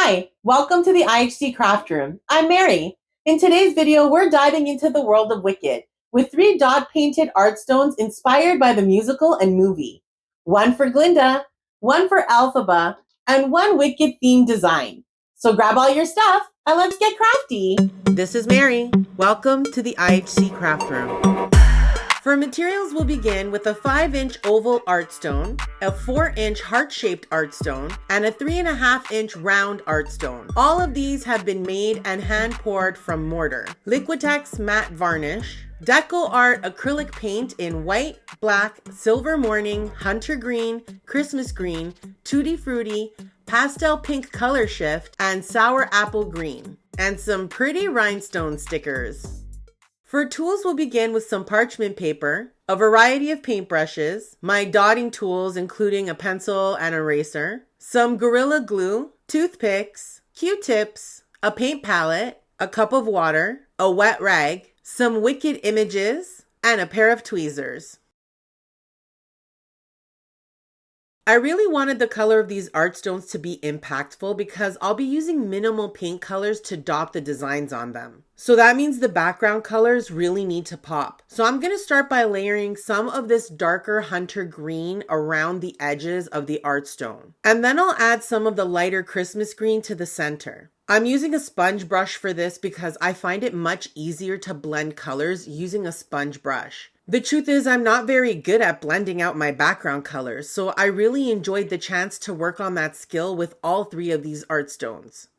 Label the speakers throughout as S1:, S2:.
S1: Hi, welcome to the IHC Craft Room. I'm Mary. In today's video, we're diving into the world of Wicked with 3 dot-painted art stones inspired by the musical and movie. One for Glinda, one for Elphaba, and one Wicked-themed design. So grab all your stuff and let's get crafty. This is Mary. Welcome to the IHC Craft Room. For materials, we'll begin with a 5-inch oval art stone, a 4-inch heart-shaped art stone, and a 3.5-inch round art stone. All of these have been made and hand-poured from Mortar. Liquidtex matte varnish, Deco art acrylic paint in white, black, silver morning, hunter green, Christmas green, Tutti Frutti, pastel pink color shift, and sour apple green. And some pretty rhinestone stickers. For tools, we'll begin with some parchment paper, a variety of paintbrushes, my dotting tools including a pencil and eraser, some Gorilla Glue, toothpicks, Q-tips, a paint palette, a cup of water, a wet rag, some Wicked images, and a pair of tweezers. I really wanted the color of these art stones to be impactful because I'll be using minimal paint colors to dot the designs on them. So that means the background colors really need to pop. So I'm going to start by layering some of this darker hunter green around the edges of the art stone. And then I'll add some of the lighter Christmas green to the center. I'm using a sponge brush for this because I find it much easier to blend colors using a sponge brush. The truth is, I'm not very good at blending out my background colors, so I really enjoyed the chance to work on that skill with all 3 of these art stones.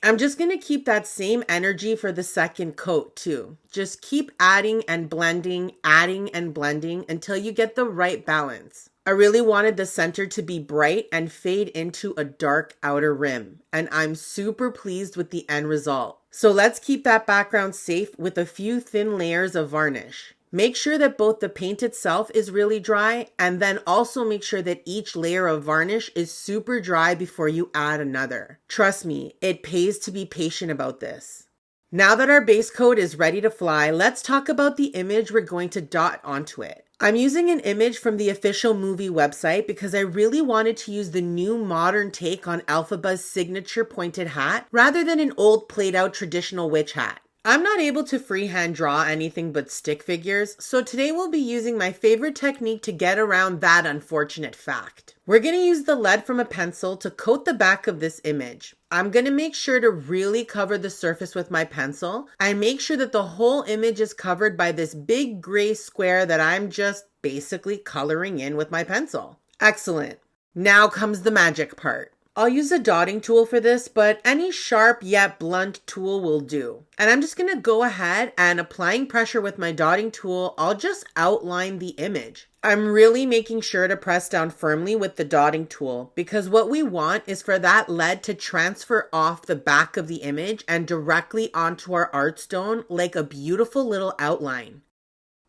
S1: I'm just going to keep that same energy for the second coat too. Just keep adding and blending until you get the right balance. I really wanted the center to be bright and fade into a dark outer rim, and I'm super pleased with the end result. So let's keep that background safe with a few thin layers of varnish. Make sure that both the paint itself is really dry, and then also make sure that each layer of varnish is super dry before you add another. Trust me, it pays to be patient about this. Now that our base coat is ready to fly, let's talk about the image we're going to dot onto it. I'm using an image from the official movie website because I really wanted to use the new modern take on Elphaba's signature pointed hat rather than an old played out traditional witch hat. I'm not able to freehand draw anything but stick figures, so today we'll be using my favorite technique to get around that unfortunate fact. We're going to use the lead from a pencil to coat the back of this image. I'm going to make sure to really cover the surface with my pencil and make sure that the whole image is covered by this big gray square that I'm just basically coloring in with my pencil. Excellent. Now comes the magic part. I'll use a dotting tool for this, but any sharp yet blunt tool will do. And I'm just going to go ahead and applying pressure with my dotting tool, I'll just outline the image. I'm really making sure to press down firmly with the dotting tool because what we want is for that lead to transfer off the back of the image and directly onto our art stone like a beautiful little outline.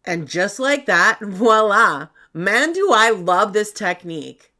S1: And just like that, voila! Man, do I love this technique.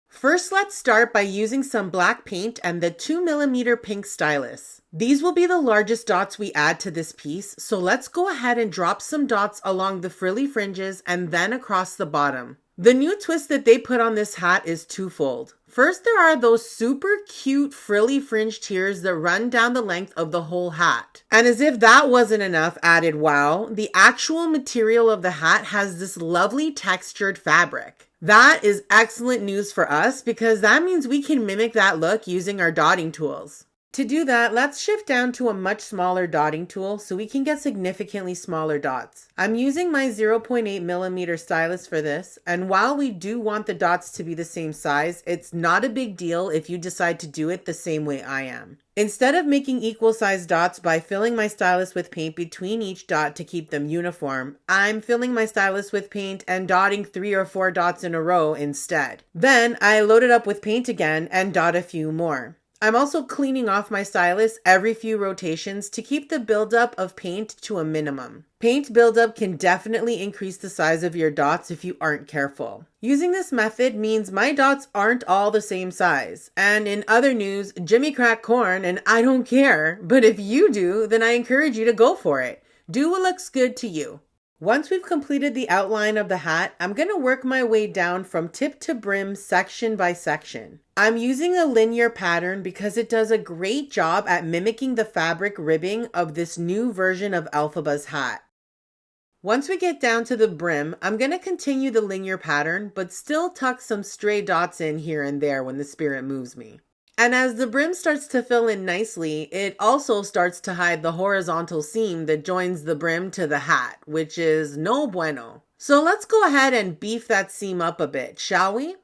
S1: First, let's start by using some black paint and the 2mm pink stylus. These will be the largest dots we add to this piece, so let's go ahead and drop some dots along the frilly fringes and then across the bottom. The new twist that they put on this hat is twofold. First, there are those super cute frilly fringe tiers that run down the length of the whole hat. And as if that wasn't enough added wow, the actual material of the hat has this lovely textured fabric. That is excellent news for us because that means we can mimic that look using our dotting tools. To do that, let's shift down to a much smaller dotting tool so we can get significantly smaller dots. I'm using my 0.8mm stylus for this, and while we do want the dots to be the same size, it's not a big deal if you decide to do it the same way I am. Instead of making equal sized dots by filling my stylus with paint between each dot to keep them uniform, I'm filling my stylus with paint and dotting 3 or 4 dots in a row instead. Then I load it up with paint again and dot a few more. I'm also cleaning off my stylus every few rotations to keep the buildup of paint to a minimum. Paint buildup can definitely increase the size of your dots if you aren't careful. Using this method means my dots aren't all the same size. And in other news, Jimmy cracked corn and I don't care. But if you do, then I encourage you to go for it. Do what looks good to you. Once we've completed the outline of the hat, I'm going to work my way down from tip to brim section by section. I'm using a linear pattern because it does a great job at mimicking the fabric ribbing of this new version of Elphaba's hat. Once we get down to the brim, I'm going to continue the linear pattern, but still tuck some stray dots in here and there when the spirit moves me. And as the brim starts to fill in nicely, it also starts to hide the horizontal seam that joins the brim to the hat, which is no bueno. So let's go ahead and beef that seam up a bit, shall we?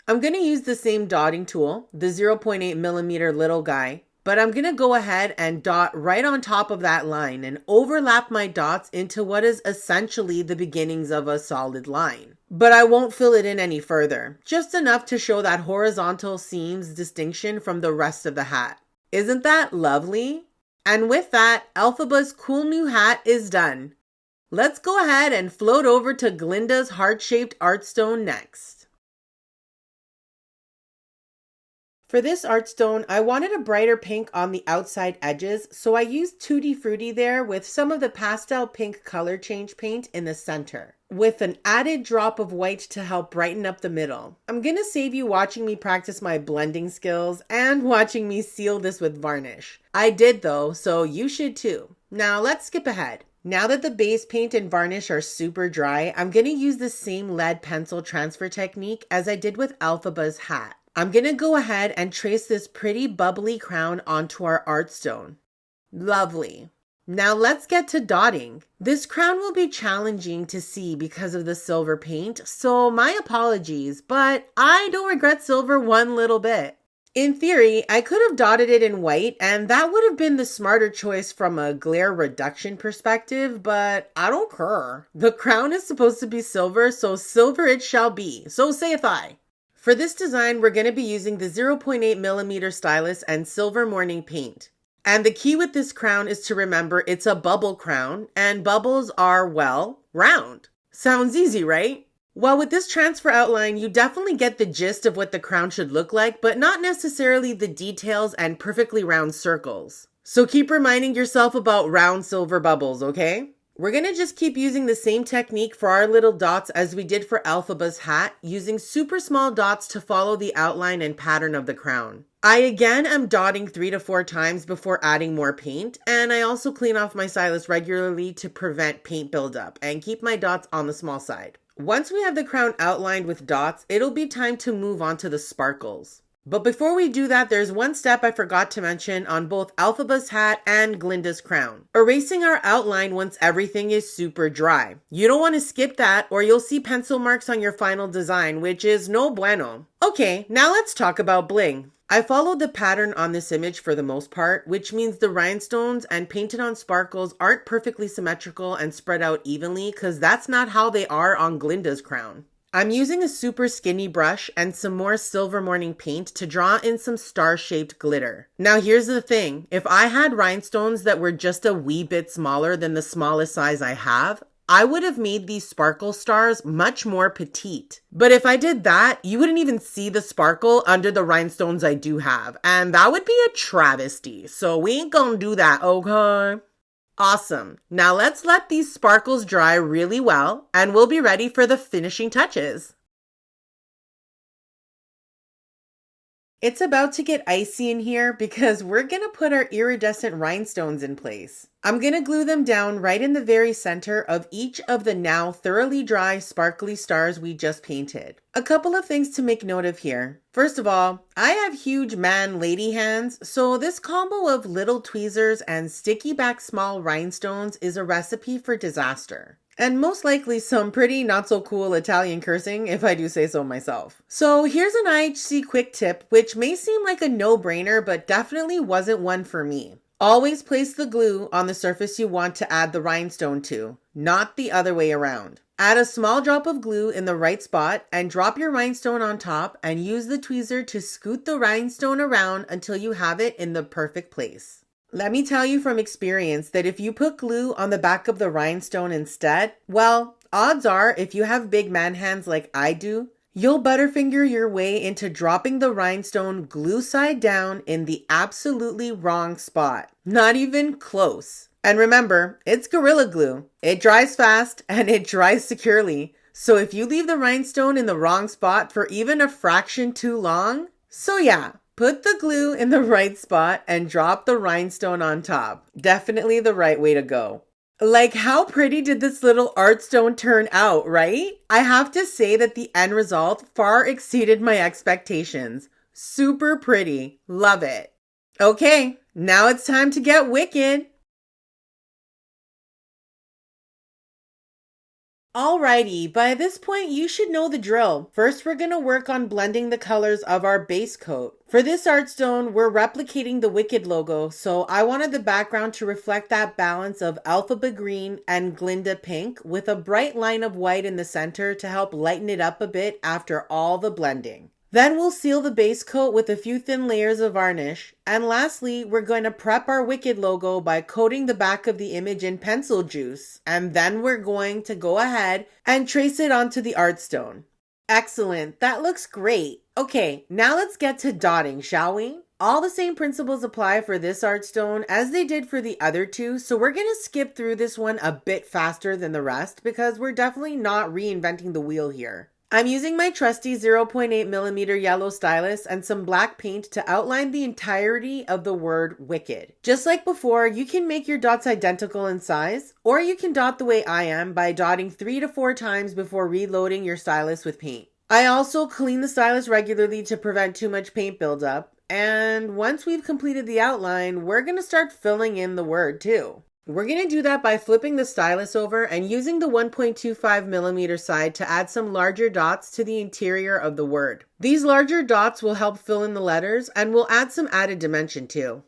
S1: I'm going to use the same dotting tool, the 0.8 millimeter little guy, but I'm going to go ahead and dot right on top of that line and overlap my dots into what is essentially the beginnings of a solid line. But I won't fill it in any further, just enough to show that horizontal seams distinction from the rest of the hat. Isn't that lovely? And with that, Elphaba's cool new hat is done. Let's go ahead and float over to Glinda's heart-shaped artstone next. For this artstone, I wanted a brighter pink on the outside edges, so I used Tutti Frutti there with some of the pastel pink color change paint in the center, with an added drop of white to help brighten up the middle. I'm gonna save you watching me practice my blending skills and watching me seal this with varnish. I did though, so you should too. Now let's skip ahead. Now that the base paint and varnish are super dry, I'm gonna use the same lead pencil transfer technique as I did with Elphaba's hat. I'm going to go ahead and trace this pretty bubbly crown onto our artstone. Lovely. Now let's get to dotting. This crown will be challenging to see because of the silver paint, so my apologies, but I don't regret silver one little bit. In theory, I could have dotted it in white, and that would have been the smarter choice from a glare reduction perspective, but I don't care. The crown is supposed to be silver, so silver it shall be. So saith I. For this design, we're going to be using the 0.8 millimeter stylus and silver morning paint. And the key with this crown is to remember it's a bubble crown, and bubbles are, well, round. Sounds easy, right? Well, with this transfer outline, you definitely get the gist of what the crown should look like, but not necessarily the details and perfectly round circles. So keep reminding yourself about round silver bubbles, okay? We're going to just keep using the same technique for our little dots as we did for Elphaba's hat, using super small dots to follow the outline and pattern of the crown. I again am dotting 3 to 4 times before adding more paint, and I also clean off my stylus regularly to prevent paint buildup and keep my dots on the small side. Once we have the crown outlined with dots, it'll be time to move on to the sparkles. But before we do that, there's one step I forgot to mention on both Elphaba's hat and Glinda's crown. Erasing our outline once everything is super dry. You don't want to skip that or you'll see pencil marks on your final design, which is no bueno. Okay, now let's talk about bling. I followed the pattern on this image for the most part, which means the rhinestones and painted on sparkles aren't perfectly symmetrical and spread out evenly because that's not how they are on Glinda's crown. I'm using a super skinny brush and some more silver morning paint to draw in some star-shaped glitter. Now here's the thing, if I had rhinestones that were just a wee bit smaller than the smallest size I have, I would have made these sparkle stars much more petite. But if I did that, you wouldn't even see the sparkle under the rhinestones I do have, and that would be a travesty, so we ain't gonna do that, okay? Awesome. Now let's let these sparkles dry really well and we'll be ready for the finishing touches. It's about to get icy in here because we're going to put our iridescent rhinestones in place. I'm going to glue them down right in the very center of each of the now thoroughly dry sparkly stars we just painted. A couple of things to make note of here. First of all, I have huge man-lady hands, so this combo of little tweezers and sticky back small rhinestones is a recipe for disaster. And most likely some pretty not so cool Italian cursing, if I do say so myself. So here's an IHC quick tip, which may seem like a no-brainer, but definitely wasn't one for me. Always place the glue on the surface you want to add the rhinestone to, not the other way around. Add a small drop of glue in the right spot and drop your rhinestone on top and use the tweezer to scoot the rhinestone around until you have it in the perfect place. Let me tell you from experience that if you put glue on the back of the rhinestone instead, well, odds are if you have big man hands like I do, you'll butterfinger your way into dropping the rhinestone glue side down in the absolutely wrong spot. Not even close. And remember, it's Gorilla Glue. It dries fast and it dries securely. So if you leave the rhinestone in the wrong spot for even a fraction too long, so yeah, put the glue in the right spot and drop the rhinestone on top. Definitely the right way to go. Like, how pretty did this little art stone turn out, right? I have to say that the end result far exceeded my expectations. Super pretty. Love it. Okay, now it's time to get wicked. Alrighty, by this point you should know the drill. First, we're gonna work on blending the colors of our base coat. For this art stone, we're replicating the Wicked logo, so I wanted the background to reflect that balance of Elphaba green and Glinda pink with a bright line of white in the center to help lighten it up a bit after all the blending. Then we'll seal the base coat with a few thin layers of varnish. And lastly, we're going to prep our Wicked logo by coating the back of the image in pencil juice. And then we're going to go ahead and trace it onto the art stone. Excellent, that looks great. Okay, now let's get to dotting, shall we? All the same principles apply for this art stone as they did for the other two, so we're going to skip through this one a bit faster than the rest because we're definitely not reinventing the wheel here. I'm using my trusty 0.8mm yellow stylus and some black paint to outline the entirety of the word wicked. Just like before, you can make your dots identical in size, or you can dot the way I am by dotting 3 to 4 times before reloading your stylus with paint. I also clean the stylus regularly to prevent too much paint buildup, and once we've completed the outline, we're going to start filling in the word too. We're going to do that by flipping the stylus over and using the 1.25mm side to add some larger dots to the interior of the word. These larger dots will help fill in the letters and will add some added dimension too.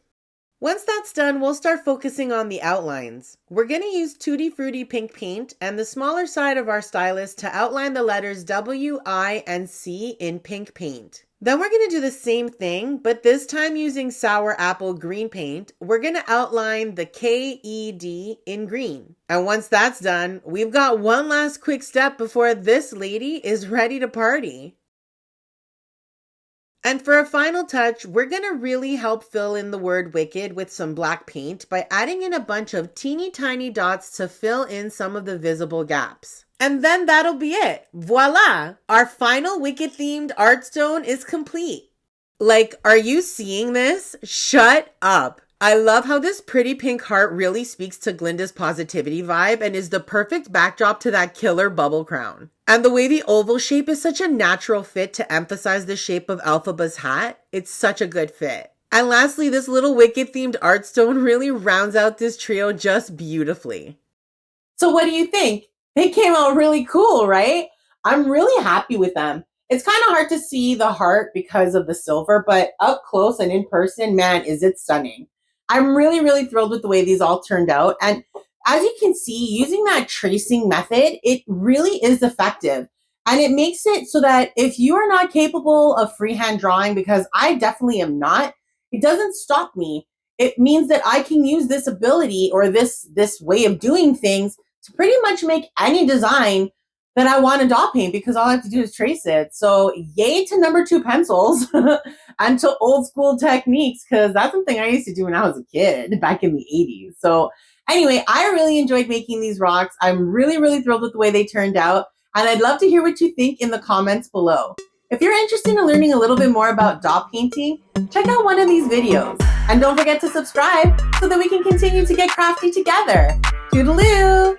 S1: Once that's done, we'll start focusing on the outlines. We're going to use Tutti Frutti pink paint and the smaller side of our stylus to outline the letters W, I, and C in pink paint. Then we're going to do the same thing, but this time using sour apple green paint. We're going to outline the K, E, D in green. And once that's done, we've got one last quick step before this lady is ready to party. And for a final touch, we're going to really help fill in the word wicked with some black paint by adding in a bunch of teeny tiny dots to fill in some of the visible gaps. And then that'll be it. Voila! Our final wicked themed art stone is complete. Like, are you seeing this? Shut up. I love how this pretty pink heart really speaks to Glinda's positivity vibe and is the perfect backdrop to that killer bubble crown. And the way the oval shape is such a natural fit to emphasize the shape of Elphaba's hat, it's such a good fit. And lastly, this little wicked themed art stone really rounds out this trio just beautifully. So what do you think? They came out really cool, right? I'm really happy with them. It's kind of hard to see the heart because of the silver, but up close and in person, man, is it stunning. I'm really, really thrilled with the way these all turned out. And as you can see, using that tracing method, it really is effective. And it makes it so that if you are not capable of freehand drawing, because I definitely am not, it doesn't stop me. It means that I can use this ability or this way of doing things to pretty much make any design that I want to dot paint because all I have to do is trace it. So yay to number 2 pencils and to old school techniques, because that's something I used to do when I was a kid back in the 80s. So anyway, I really enjoyed making these rocks. I'm really, really thrilled with the way they turned out. And I'd love to hear what you think in the comments below. If you're interested in learning a little bit more about dot painting, check out one of these videos. And don't forget to subscribe so that we can continue to get crafty together. Toodaloo!